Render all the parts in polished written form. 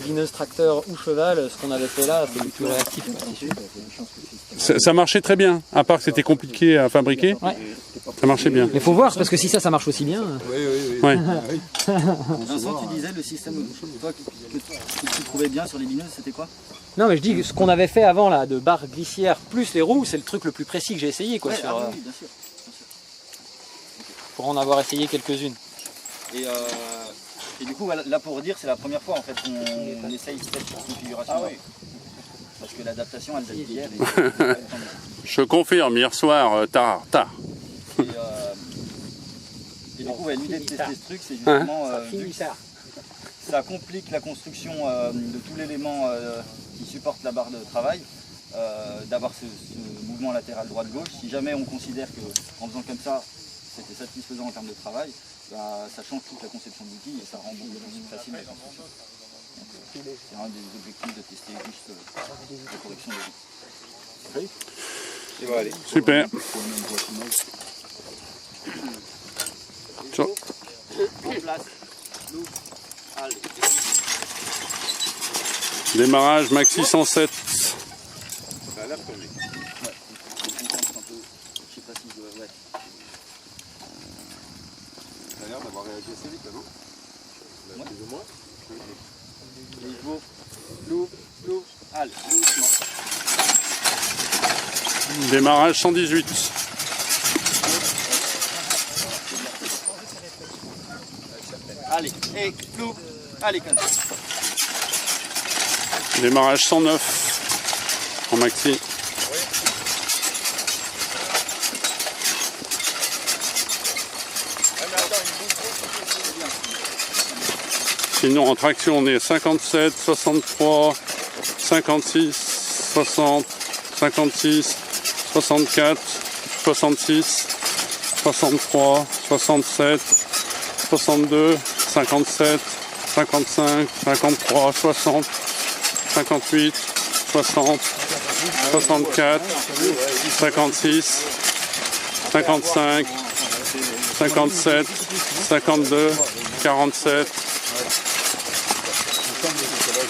bineuse tracteur ou cheval, ce qu'on avait fait là, c'est plus réactif. Ça marchait très bien, à part que c'était compliqué à fabriquer. Ouais. Ça marchait bien. Mais faut voir, parce que si ça marche aussi bien... Ouais. Vincent, tu disais le système toi, que tu trouvais bien sur les bineuses, c'était quoi? Non, mais je dis que ce qu'on avait fait avant, là, de barre glissière plus les roues, c'est le truc le plus précis que j'ai essayé, quoi. Ouais, Sur, oui, bien sûr. pour en avoir essayé quelques-unes. Et du coup, là pour dire, c'est la première fois en fait qu'on essaye cette configuration. Ah oui. Parce que l'adaptation, elle date d'hier. Je confirme, hier soir, tard. Et du coup, ouais, l'idée de tester ce truc, c'est justement vu que ça complique la construction de tout l'élément qui supporte la barre de travail, d'avoir ce mouvement latéral droite-gauche. Si jamais on considère qu'en faisant comme ça, c'était satisfaisant en termes de travail, bah, ça change toute la conception de l'outil et ça rend beaucoup plus facile la construction. C'est un des objectifs de tester juste la correction des roues. Et voilà, allez. Super. Ciao. En place, nous, allez. Démarrage maxi 107. Ça a l'air tourné. Ouais, je sais pas si je dois... Ouais. Ça a l'air d'avoir réagi assez vite là, non? Ouais. Plus ou moins. Niveau, l'ouvre, allez, doucement. Démarrage 118. Allez, et l'ouvre, allez, comme ça. Démarrage 109 en maxi. Sinon en traction on est 57, 63, 56, 60, 56, 64, 66, 63, 67, 62, 57, 55, 53, 60, 58, 60, 64, 56, 55, 57, 52, 47,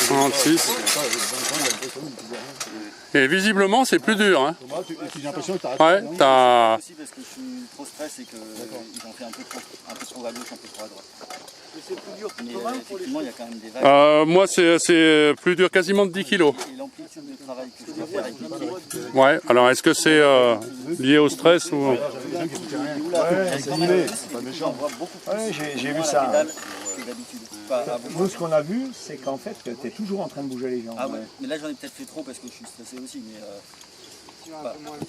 46. Et visiblement c'est plus dur. Hein. Ouais, t'as... Aussi parce que je suis trop stress et qu'ils ont fait un peu trop à gauche, un peu trop à droite. C'est plus dur que effectivement, il y a quand même des vagues. Moi c'est plus dur quasiment de 10 kg. Et l'amplitude de travail que je dois faire avec l'équipe. Ouais, alors est-ce que c'est lié au stress ou... J'ai vu ça. Que d'habitude. Nous, ce qu'on a vu, c'est qu'en fait, tu es toujours en train de bouger les jambes. Ah ouais, mais là j'en ai peut-être fait trop parce que je suis stressé aussi. Mais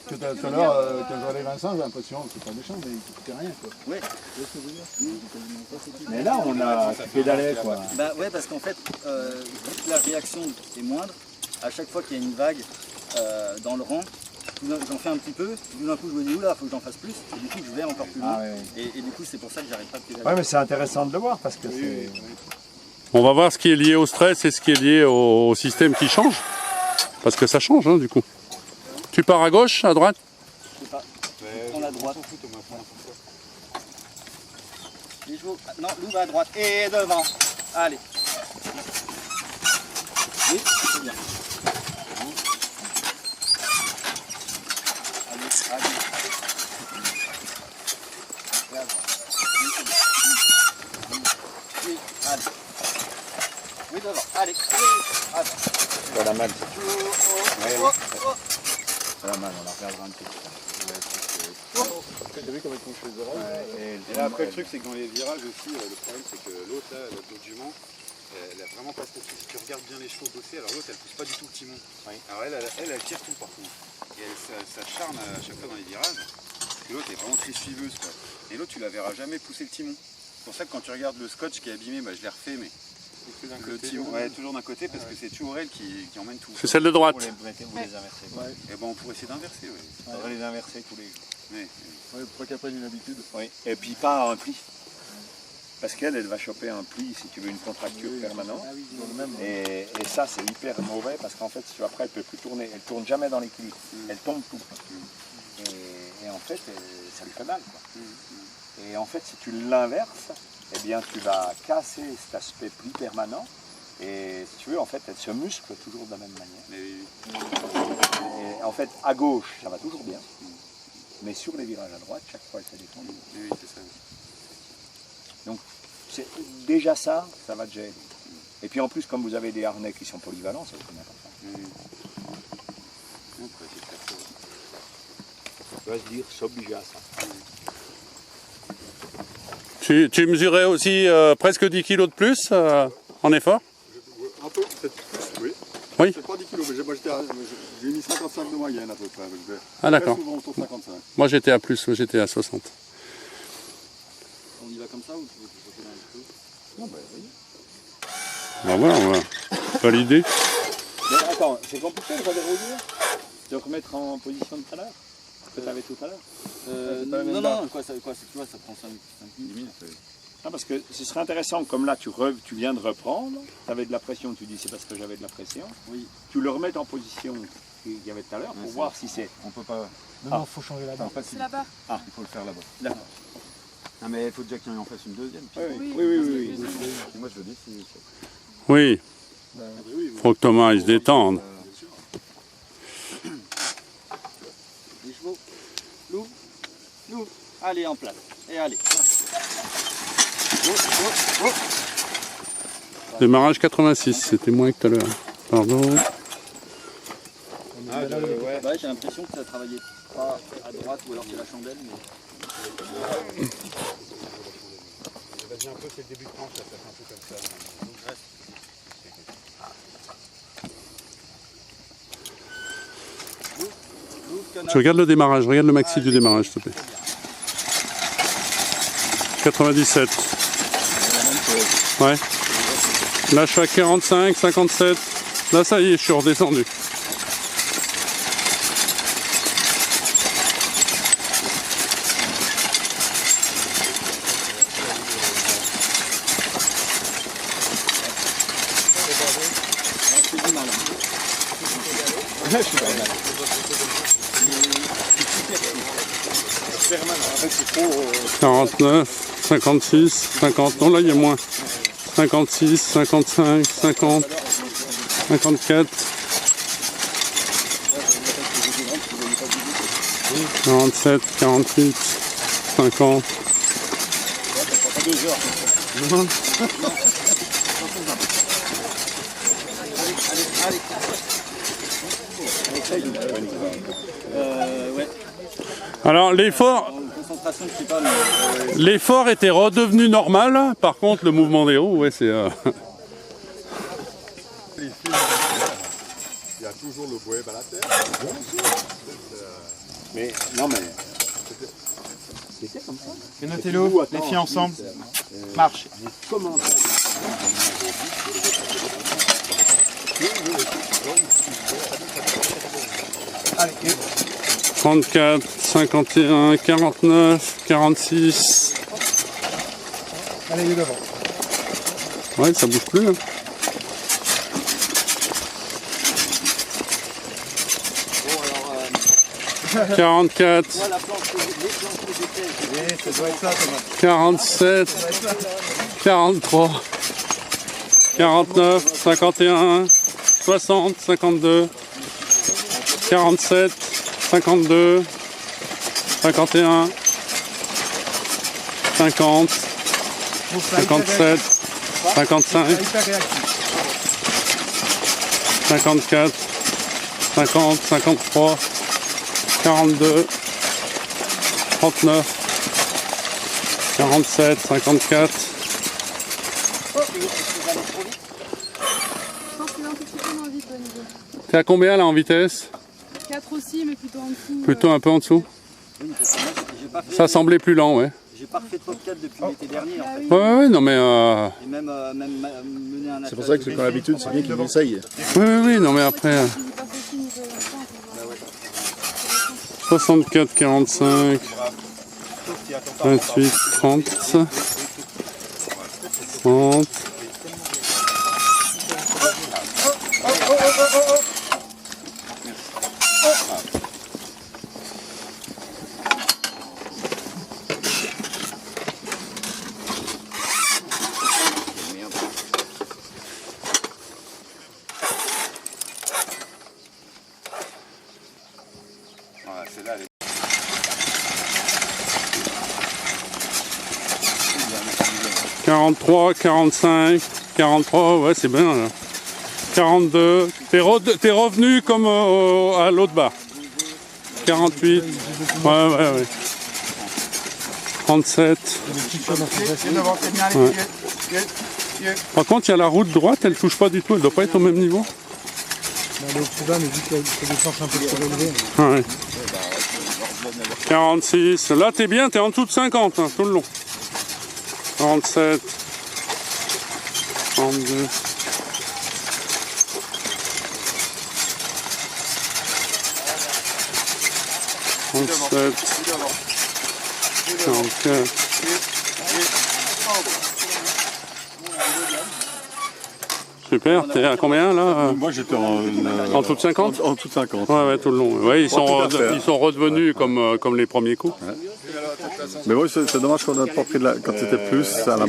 Tout à l'heure, quand je regardais Vincent, j'ai l'impression que c'est pas méchant, mais il ne rien. Quoi. ouais. Mais là, on a pédalé, quoi. Bah ouais, parce qu'en fait, vu que la réaction est moindre, à chaque fois qu'il y a une vague dans le rang, j'en fais un petit peu, tout d'un coup je me dis oula, faut que j'en fasse plus, et du coup je vais encore plus loin. Et du coup c'est pour ça que j'arrête pas de pédaler. Ouais, mais c'est intéressant de le voir parce que c'est. On va voir ce qui est lié au stress et ce qui est lié au système qui change. Parce que ça change, hein, du coup. Tu pars à gauche, à droite? Je sais pas. On a droite. Non, nous va à droite. Et devant. Allez. Oui, c'est bien. Allez. Oui, allez. Oui, devant. Allez. Allez. Dans la malle. Oh. Dans la malle, on la regardera un petit peu. T'as vu comment ils font chez les oreilles? Et là après le truc c'est que dans les virages aussi, le problème c'est que l'autre là, l'autre jument, elle a vraiment pas trop. Si tu regardes bien les chevaux bosser, alors l'autre elle pousse pas du tout le timon. Alors elle tire tout par contre. Et ça charme à chaque fois dans les virages. Parce que l'autre est vraiment très suiveuse quoi. Et l'autre tu la verras jamais pousser le timon. C'est pour ça que quand tu regardes le scotch qui est abîmé, bah, je l'ai refait mais le timon, toujours d'un côté parce que c'est toujours elle qui emmène tout. C'est celle de droite. Vous les inversez. Et ben on pourrait essayer d'inverser, oui. On va les inverser tous les jours. Pour qu'elle prenne une habitude. Oui, et puis pas un pli. Parce qu'elle va choper un pli, si tu veux, une contracture permanente. Et ça, c'est hyper mauvais parce qu'en fait, après, elle ne peut plus tourner. Elle ne tourne jamais dans l'équilibre. Elle tombe tout. Et en fait, ça lui fait mal. Quoi. Et en fait, si tu l'inverses, eh bien, tu vas casser cet aspect pli permanent Et si tu veux, en fait, elle se muscle toujours de la même manière. Et en fait, à gauche, ça va toujours bien. Mais sur les virages à droite, chaque fois, elle s'est détendue. Oui, c'est ça. Donc, déjà ça va déjà aider. Et puis en plus, comme vous avez des harnais qui sont polyvalents, ça c'est important. On va se dire, s'obliger à ça. Tu mesurais aussi presque 10 kg de plus en effort? Un peu, peut-être plus, oui. Oui. C'est pas 10 kilos, mais moi j'ai mis 55 de moyenne à peu près. Ah d'accord. Souvent autour de 55. Moi j'étais à plus, j'étais à 60. On y va comme ça ou tu veux que je fasse un peu? Non, ben oui. Ben voilà, on va valider. Mais attends, c'est compliqué le redérouler de remettre en position de tout à l'heure que tu avais tout à l'heure. Non, quoi, tu vois, ça prend 5 minutes. Ah, parce que ce serait intéressant, comme là tu viens de reprendre, tu avais de la pression, tu dis c'est parce que j'avais de la pression. Oui. Tu le remets en position qu'il y avait tout à l'heure pour voir si c'est. On peut pas. Non, faut changer la barre. En fait, C'est là-bas. il faut le faire là-bas. D'accord. Non, mais il faut déjà qu'il en fasse une deuxième. Puis Oui. moi je veux dire, si. Oui, faut que Thomas il se détende. Les chevaux. Louvre. Allez, en place. Et allez. Démarrage 86, c'était moins que tout à l'heure. Pardon. Ouais, j'ai l'impression que ça travaillait pas à droite ou alors c'est la chandelle. Mais... Vas-y un peu, c'est le début de tranche, ça fait un peu comme ça. Tu regardes le démarrage, regarde le maxi du démarrage s'il te plaît. 97. Ouais. Là je suis à 45, 57. Là ça y est, je suis redescendu. Je suis pas mal. 49, 56, 50, non là il y a moins. 56, 55, 50, 54, 47, 48, 50. Ouais. Alors l'effort était redevenu normal, par contre le mouvement des roues, ouais, c'est... Il y a toujours le boeb à la terre. Mais non, mais. C'était comme ça. Et notez-le, les filles ensemble. Marche. Comment ça 34, 51, 49, 46. Allez, il est devant. Ouais, ça bouge plus. Hein. Bon, alors, 44, moi, la planche que j'étais, Ça doit être ça, Thomas. 47, 43, 49, 51, 60, 52, 47, 52, 51, 50, 57, 55, 54, 50, 53, 42, 39, 47, 54. Je pense qu'il est un tout petit peu moins vite au niveau. T'es à combien là en vitesse? 4 aussi, mais plutôt en dessous. Plutôt un peu en dessous. oui, parce que moi, j'ai pas fait, Ça semblait plus lent, ouais. j'ai pas refait de top 4 depuis l'été dernier. En Ah fait. oui. Ouais, non mais... Et même mener un C'est pour ça que quand l'habitude, c'est bien qu'il essaye. Oui, non mais après... Je n'ai pas fait signe de l'instant. 64, 45, 28, 30, 30. 43, 45, 43, ouais c'est bien là. 42, t'es revenu comme à l'autre bar. 48, ouais. 37. Ouais. Par contre, il y a la route droite, elle touche pas du tout, elle doit pas être au même niveau. Elle est au-dessus là, mais vu qu'il y a des planches un peu surélevées. Ouais. 46, là t'es bien, t'es en dessous de 50 hein, tout le long. 47, 32. Super, t'es à combien là? Moi j'étais en tout de 50? En tout de 50. Ouais, tout le long. Ouais, ils sont redevenus comme les premiers coups. Ouais. Mais oui, c'est dommage qu'on n'ait pas pris quand c'était plus, ça l'a